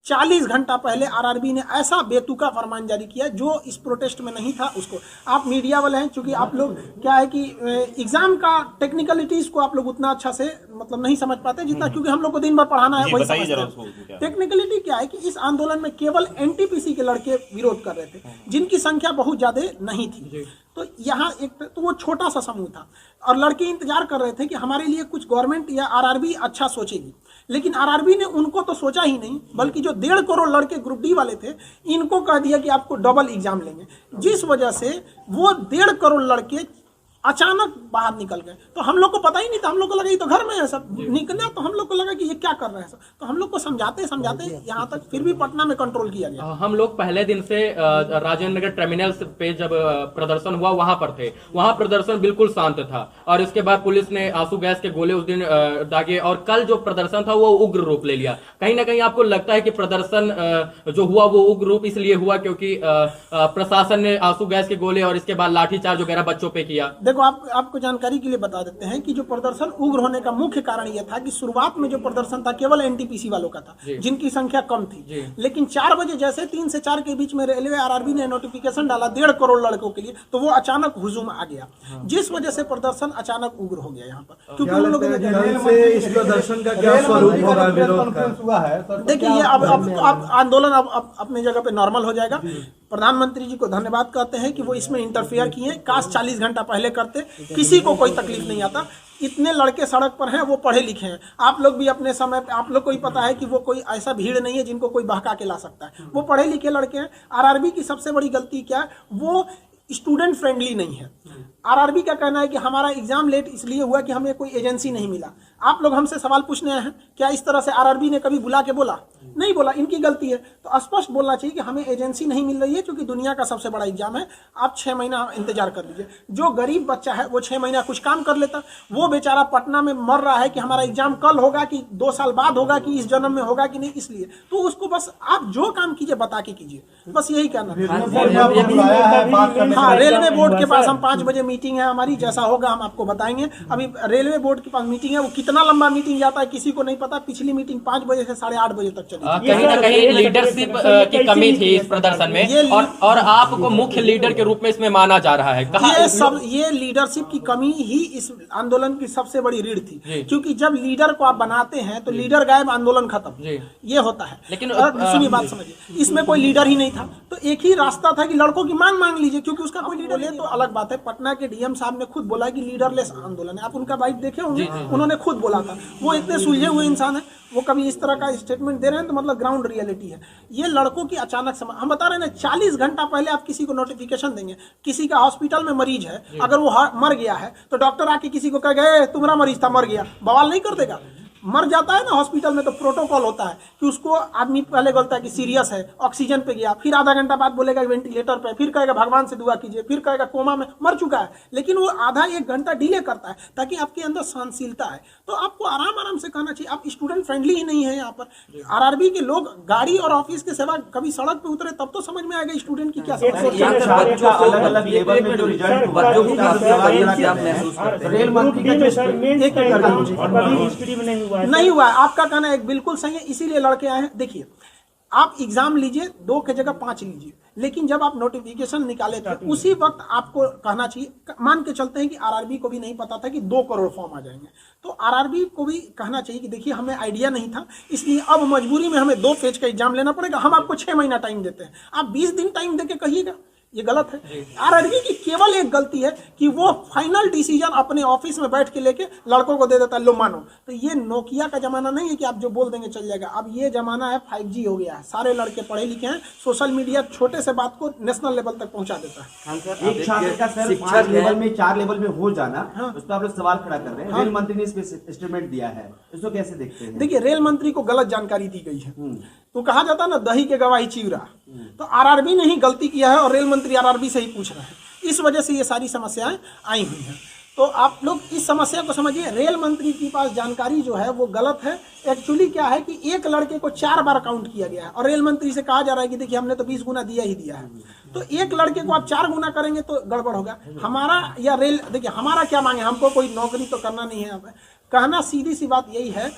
40 घंटा पहले आरआरबी ने ऐसा बेतुका फरमान जारी किया जो इस प्रोटेस्ट में नहीं था। उसको आप मीडिया वाले हैं, चूंकि आप लोग क्या है कि एग्जाम का टेक्निकलिटीज को आप लोग उतना अच्छा से मतलब नहीं समझ पाते जितना, क्योंकि हम लोग को दिन भर पढ़ाना है, वही समझते हैं। टेक्निकलिटी क्या है कि इस आंदोलन में केवल एनटीपीसी के लड़के विरोध कर रहे थे, जिनकी संख्या बहुत ज्यादा नहीं थी। तो यहाँ एक तो वो छोटा सा समूह था और लड़के इंतजार कर रहे थे कि हमारे लिए कुछ गवर्नमेंट या आरआरबी अच्छा सोचेगी, लेकिन आरआरबी ने उनको तो सोचा ही नहीं, बल्कि जो 1.5 करोड़ लड़के ग्रुप डी वाले थे इनको कह दिया कि आपको डबल एग्जाम लेंगे, जिस वजह से वो 1.5 करोड़ लड़के अचानक बाहर निकल गए। तो हम लोग को पता ही नहीं था, हम लोग को लगा ये तो घर में है सब निकला, तो हम लोग को लगा कि ये क्या कर रहे हैं सब। तो हम लोग को समझाते समझाते यहाँ तक फिर भी पटना में कंट्रोल किया गया। हम लोग पहले दिन से राजेंद्र नगर टर्मिनल पे जब प्रदर्शन हुआ वहां पर थे, वहां प्रदर्शन बिल्कुल शांत था और इसके बाद पुलिस ने आंसू गैस के गोले उस दिन दागे और कल जो प्रदर्शन था वो उग्र रूप ले लिया। कहीं ना कहीं आपको लगता है कि प्रदर्शन जो हुआ वो उग्र रूप इसलिए हुआ क्योंकि प्रशासन ने आंसू गैस के गोले और इसके बाद लाठीचार्ज वगैरह बच्चों पे किया? देखो आपको जानकारी के लिए बता देते हैं कि जो प्रदर्शन उग्र होने का मुख्य कारण यह था कि शुरुआत में जो प्रदर्शन था केवल एनटीपीसी वालों का था, जिनकी संख्या कम थी। लेकिन 4 बजे जैसे 3 से 4 के बीच में रेलवे आरआरबी ने नोटिफिकेशन डाला 1.5 करोड़ लड़कों के लिए, तो वो अचानक हुजूम आ गया, जिस वजह से प्रदर्शन अचानक उग्र हो गया यहाँ पर। क्योंकि उन लोगों ने देखिए ये अब आंदोलन अब अपनी जगह पे नॉर्मल हो जाएगा। प्रधानमंत्री जी को धन्यवाद कहते हैं कि वो इसमें इंटरफेयर किए, काश 40 घंटा पहले करते, किसी को कोई तकलीफ नहीं आता। इतने लड़के सड़क पर हैं, वो पढ़े लिखे हैं। आप लोग भी अपने समय पे, आप लोग को ही पता है कि वो कोई ऐसा भीड़ नहीं है जिनको कोई बहका के ला सकता है, वो पढ़े लिखे लड़के हैं। आरआरबी की सबसे बड़ी गलती क्या है, वो स्टूडेंट फ्रेंडली नहीं है। आरआरबी का कहना है कि हमारा एग्जाम लेट इसलिए हुआ कि हमें कोई एजेंसी नहीं मिला। आप लोग हमसे सवाल पूछने आए हैं, क्या इस तरह से आरआरबी ने कभी बुला के बोला? नहीं बोला, इनकी गलती है। तो स्पष्ट बोलना चाहिए कि हमें एजेंसी नहीं मिल रही है, क्योंकि दुनिया का सबसे बड़ा एग्जाम है, आप 6 महीना इंतजार कर लीजिए। जो गरीब बच्चा है वो 6 महीना कुछ काम कर लेता, वो बेचारा पटना में मर रहा है कि हमारा एग्जाम कल होगा कि 2 साल बाद होगा कि इस जन्म में होगा कि नहीं, इसलिए तो उसको बस आप जो काम कीजिए बता के कीजिए, बस यही कहना है। हाँ, रेलवे बोर्ड के पास हम 5 बजे मीटिंग है हमारी, जैसा होगा हम आपको बताएंगे। अभी रेलवे बोर्ड के पास मीटिंग है, वो कितना लंबा मीटिंग जाता है किसी को नहीं पता। पिछली मीटिंग 5 बजे से 8:30 बजे तक चली। कहीं ना कहीं लीडरशिप की कमी थी इस प्रदर्शन में और आपको मुख्य लीडर के रूप में इसमें माना जा रहा है। ये लीडरशिप की कमी ही इस आंदोलन की सबसे बड़ी रीढ़ थी, क्योंकि जब लीडर को आप बनाते हैं तो लीडर गायब, आंदोलन खत्म, ये होता है। लेकिन सुनिए बात समझिए, इसमें कोई लीडर ही नहीं था, तो एक ही रास्ता था कि लड़कों की मांग लीजिए, क्योंकि उसका कोई लीडर है। तो अलग बात है, पटना के डीएम साहब ने खुद बोला कि लीडरलेस आंदोलन है। आप उनका बाइट देखे होंगे, उन्होंने खुद बोला था। वो इतने सुलझे हुए इंसान है, वो कभी इस तरह का स्टेटमेंट दे रहे हैं तो मतलब ग्राउंड रियलिटी है। ये लड़कों की अचानक हम बता रहे हैं ना, 40 घंटा पहले आप किसी को नोटिफिकेशन देंगे, किसी का हॉस्पिटल में मरीज है, अगर वो मर गया है तो डॉक्टर आके किसी को कह गए तुम्हारा मरीज था मर गया, बवाल नहीं कर देगा? मर जाता है ना हॉस्पिटल में तो प्रोटोकॉल होता है कि उसको आदमी पहले बोलता है कि सीरियस है, ऑक्सीजन पे गया, फिर आधा घंटा बाद बोलेगा वेंटिलेटर पे, फिर कहेगा भगवान से दुआ कीजिए, फिर कहेगा कोमा में मर चुका है। लेकिन वो आधा 1 घंटा डिले करता है ताकि आपके अंदर सहनशीलता है। तो आपको आराम से कहना चाहिए। आप स्टूडेंट फ्रेंडली ही नहीं है यहाँ पर। आरआरबी के लोग गाड़ी और ऑफिस के सेवा कभी सड़क पे उतरे तब तो समझ में आएगा स्टूडेंट की क्या समस्या नहीं हुआ। आपका कहना एक बिल्कुल सही है, इसीलिए लड़के आए हैं। देखिए, आप एग्जाम लीजिए, 2 की जगह 5 लीजिए, लेकिन जब आप नोटिफिकेशन निकाले थे उसी वक्त आपको कहना चाहिए। मान के चलते हैं कि आरआरबी को भी नहीं पता था कि 2 करोड़ फॉर्म आ जाएंगे, तो आरआरबी को भी कहना चाहिए कि देखिए हमें आइडिया नहीं था, इसलिए अब मजबूरी में हमें 2 फेज का एग्जाम लेना पड़ेगा। हम आपको 6 महीना टाइम देते हैं, आप 20 दिन टाइम देके कहिएगा, ये गलत है। आरआरबी की केवल एक गलती है कि वो फाइनल डिसीजन अपने ऑफिस में बैठ के लेके लड़कों को दे देता है, लो मानो। तो ये नोकिया का जमाना नहीं है कि आप जो बोल देंगे चल जाएगा। अब ये जमाना है 5G हो गया है, सारे लड़के पढ़े लिखे हैं, सोशल मीडिया छोटे से बात को नेशनल लेवल तक पहुंचा देता है। एक छात्र का सर 5 लेवल में 4 लेवल में हो जाना, उस पर आप लोग सवाल खड़ा कर रहे हैं। रेल मंत्री ने इस पे स्टेटमेंट दिया है, इसको कैसे देखते हैं? देखिए, रेल मंत्री को गलत जानकारी दी गई है। तो कहा जाता है ना, दही के गवाही चिवरा। तो आरआरबी ने ही गलती किया है और रेल मंत्री आरआरबी से ही पूछ रहे हैं, इस वजह से ये सारी समस्याएं आई हुई हैं। तो आप लोग इस समस्या को समझिए। रेल मंत्री के पास जानकारी जो है वो गलत है। एक्चुअली क्या है कि एक लड़के को 4 बार काउंट किया गया है और रेल मंत्री से कहा जा रहा है कि देखिए हमने तो 20 गुना दिया ही दिया है। तो एक लड़के को आप 4 गुना करेंगे तो गड़बड़ होगा। हमारा या रेल, देखिए हमारा क्या मांगे, हमको कोई नौकरी तो करना नहीं है। कहना सीधी सी बात यही है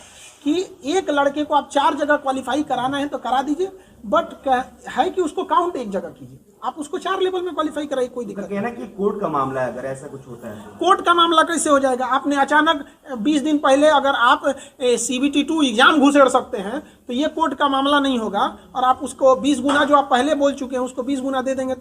कि एक लड़के को आप 4 जगह क्वालिफाई कराना है तो करा दीजिए, बट है कि उसको काउंट एक जगह कीजिए, आप उसको 4 लेवल में क्वालिफाई कराइए, कोई दिक्कत नहीं। कहना कि कोर्ट का मामला है, अगर ऐसा कुछ होता है तो कोर्ट का मामला कैसे हो जाएगा? आपने अचानक 20 दिन पहले अगर आप CBT 2 एग्जाम घुसेड़ सकते हैं तो ये कोर्ट का मामला नहीं होगा, और आप उसको 20 गुना जो आप पहले बोल चुके हैं उसको 20 गुना दे देंगे तो